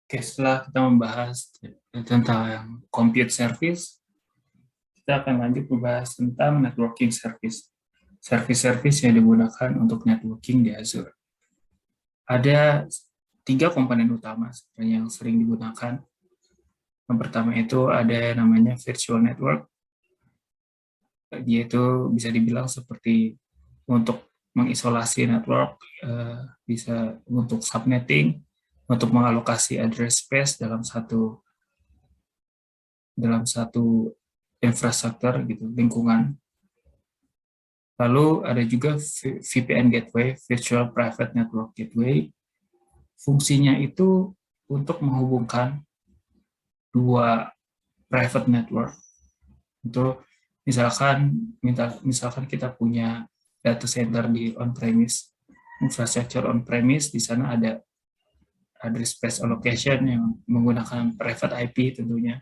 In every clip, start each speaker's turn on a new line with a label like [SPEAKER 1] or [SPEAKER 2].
[SPEAKER 1] Oke, setelah kita membahas tentang compute service, kita akan lanjut membahas tentang networking service. Service-service yang digunakan untuk networking di Azure. Ada 3 komponen utama sebenarnya yang sering digunakan. Yang pertama itu ada namanya virtual network. Dia itu bisa dibilang seperti untuk mengisolasi network, bisa untuk subnetting, untuk mengalokasi address space dalam satu infrastruktur gitu, lingkungan. Lalu ada juga VPN gateway, Virtual Private Network Gateway. Fungsinya itu untuk menghubungkan dua private network. Itu misalkan kita punya data center di on-premise, infrastructure on-premise, di sana ada address space allocation yang menggunakan private IP tentunya.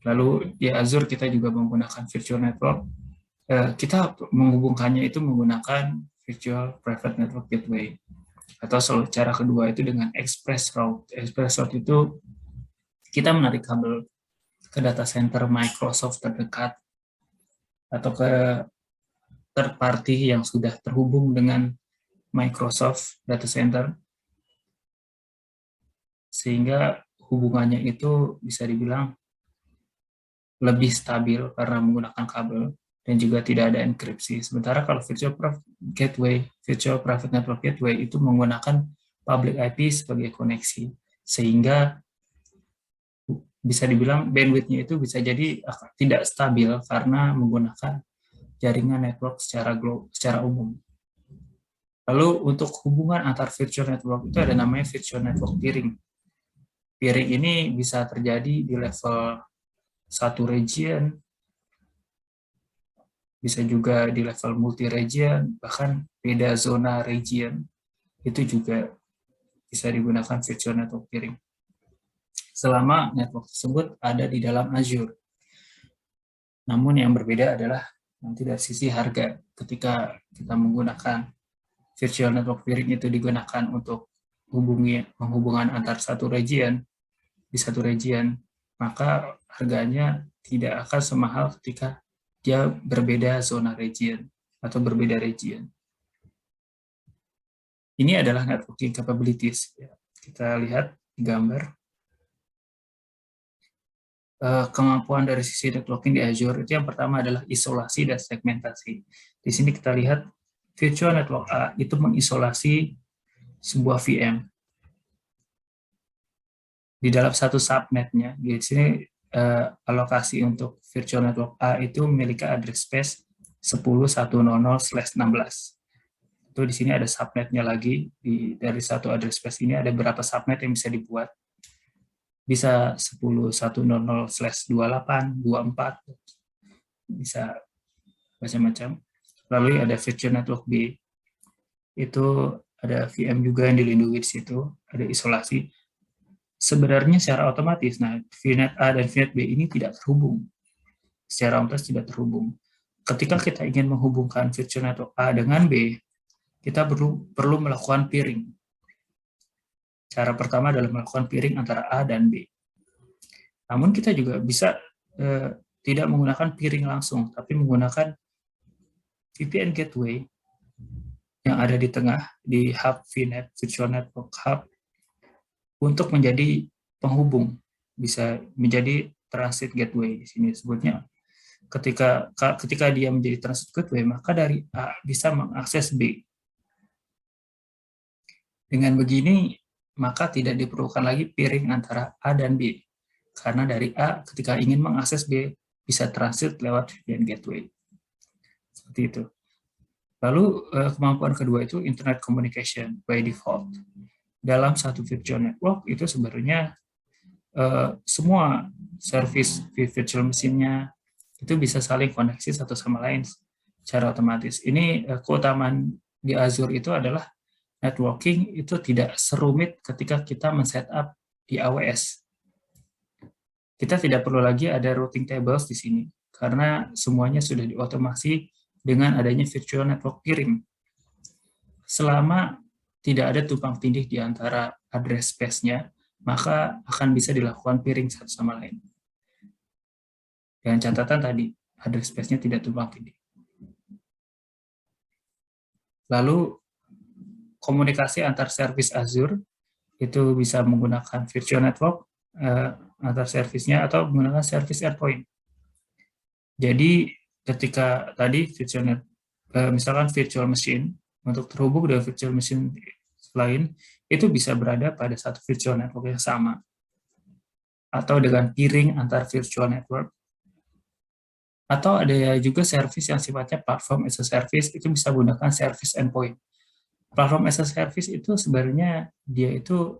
[SPEAKER 1] Lalu di Azure kita juga menggunakan virtual network. Kita menghubungkannya itu menggunakan Virtual Private Network Gateway. Atau cara kedua itu dengan Express Route. Express Route itu kita menarik kabel ke data center Microsoft terdekat atau ke third party yang sudah terhubung dengan Microsoft Data Center, sehingga hubungannya itu bisa dibilang lebih stabil karena menggunakan kabel dan juga tidak ada enkripsi. Sementara kalau Virtual Private Network Gateway itu menggunakan public IP sebagai koneksi, sehingga bisa dibilang bandwidth-nya itu bisa jadi tidak stabil karena menggunakan jaringan network secara umum. Lalu untuk hubungan antar virtual network itu ada namanya virtual network peering. Peering ini bisa terjadi di level satu region, bisa juga di level multi-region, bahkan beda zona region, itu juga bisa digunakan virtual network peering. Selama network tersebut ada di dalam Azure. Namun yang berbeda adalah nanti dari sisi harga. Ketika kita menggunakan virtual network peering itu digunakan untuk menghubungkan antar satu region, di satu region, maka harganya tidak akan semahal ketika dia berbeda zona region atau berbeda region. Ini adalah networking capabilities. Kita lihat di gambar. Kemampuan dari sisi networking di Azure itu yang pertama adalah isolasi dan segmentasi. Di sini kita lihat virtual network A itu mengisolasi sebuah VM. Di dalam satu subnetnya, di sini alokasi untuk virtual network A itu memiliki address space 10.100/16. Itu di sini ada subnetnya lagi, dari satu address space ini ada berapa subnet yang bisa dibuat. Bisa 10.100/28, 24, bisa macam-macam. Lalu ada virtual network B, itu ada VM juga yang dilindungi di situ, ada isolasi. Sebenarnya secara otomatis, VNet A dan VNet B ini tidak terhubung. Secara otomatis tidak terhubung. Ketika kita ingin menghubungkan virtual network A dengan B, kita perlu melakukan peering. Cara pertama adalah melakukan peering antara A dan B. Namun kita juga bisa tidak menggunakan peering langsung, tapi menggunakan VPN gateway yang ada di tengah, di hub VNet, Virtual Network Hub, untuk menjadi penghubung, bisa menjadi transit gateway di sini sebutnya. Ketika dia menjadi transit gateway, maka dari A bisa mengakses B. Dengan begini, maka tidak diperlukan lagi peering antara A dan B. Karena dari A, ketika ingin mengakses B, bisa transit lewat VPN gateway. Seperti itu. Lalu kemampuan kedua itu internet communication by default. Dalam satu virtual network itu sebenarnya semua service virtual machine-nya itu bisa saling koneksi satu sama lain secara otomatis. Ini keutamaan di Azure itu adalah networking itu tidak serumit ketika kita men-setup di AWS. Kita tidak perlu lagi ada routing tables di sini, karena semuanya sudah diotomasi dengan adanya virtual network peering. Selama tidak ada tumpang tindih di antara address space-nya, maka akan bisa dilakukan peering satu sama lain. Dengan catatan tadi, address space-nya tidak tumpang tindih. Lalu, komunikasi antar service Azure itu bisa menggunakan virtual network antar service-nya atau menggunakan service endpoint. Jadi, ketika tadi misalkan virtual machine, untuk terhubung dengan virtual machine lain, itu bisa berada pada satu virtual network yang sama. Atau dengan peering antar virtual network. Atau ada juga service yang sifatnya platform as a service, itu bisa menggunakan service endpoint. Platform as a service itu sebenarnya dia itu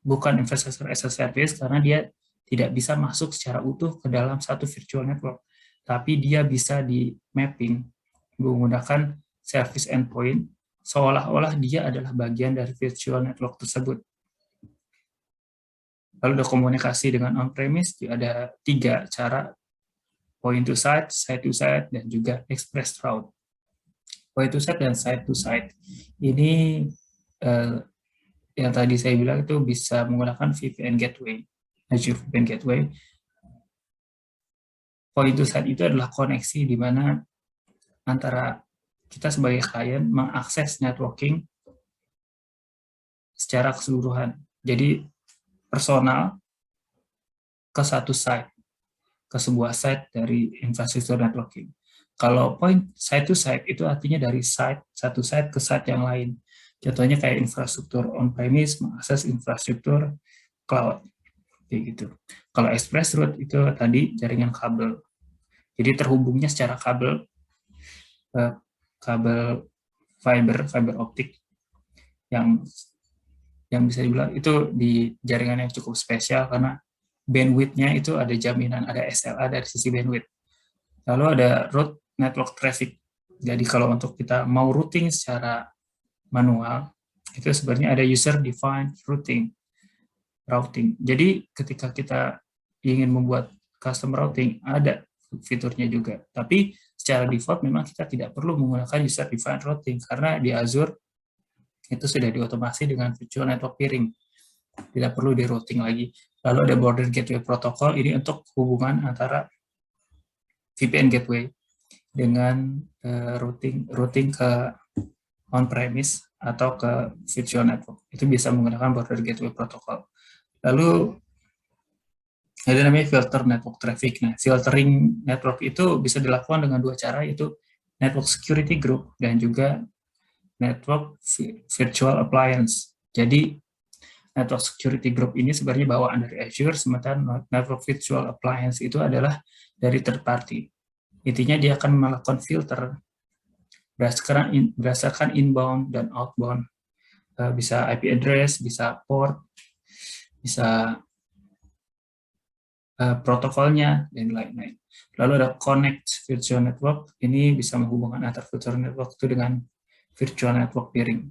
[SPEAKER 1] bukan infrastructure as a service karena dia tidak bisa masuk secara utuh ke dalam satu virtual network. Tapi dia bisa di mapping menggunakan service endpoint seolah-olah dia adalah bagian dari virtual network tersebut. Lalu ada komunikasi dengan on-premise, ada 3 cara, point to site to site, dan juga express route. Point to site dan site to site. Ini yang tadi saya bilang itu bisa menggunakan VPN Gateway, Azure VPN Gateway. Point to site itu adalah koneksi di mana antara kita sebagai klien mengakses networking secara keseluruhan. Jadi personal ke satu site, ke sebuah site dari infrastruktur networking. Kalau point site to site itu artinya dari satu site ke site yang lain. Contohnya kayak infrastruktur on-premise mengakses infrastruktur cloud. Kayak gitu. Kalau express route itu tadi jaringan kabel. Jadi terhubungnya secara kabel fiber optik yang bisa dibilang itu di jaringan yang cukup spesial karena bandwidth-nya itu ada jaminan, ada SLA dari sisi bandwidth. Lalu ada route network traffic. Jadi kalau untuk kita mau routing secara manual, itu sebenarnya ada user defined routing. Jadi ketika kita ingin membuat custom routing, ada fiturnya juga. Tapi secara default memang kita tidak perlu menggunakan user defined routing karena di Azure itu sudah diotomasi dengan virtual network peering. Tidak perlu di routing lagi. Lalu ada border gateway protocol, ini untuk hubungan antara VPN gateway dengan routing ke on-premise atau ke virtual network. Itu bisa menggunakan border gateway protocol. Lalu ada namanya filter network traffic. Nah, filtering network itu bisa dilakukan dengan 2 cara, yaitu network security group dan juga network virtual appliance. Jadi, network security group ini sebenarnya bawaan dari Azure, sementara network virtual appliance itu adalah dari third party. Intinya dia akan melakukan filter berdasarkan inbound dan outbound. Bisa IP address, bisa port, bisa protokolnya, dan lain-lain. Lalu ada connect virtual network, ini bisa menghubungkan antar virtual network itu dengan virtual network peering.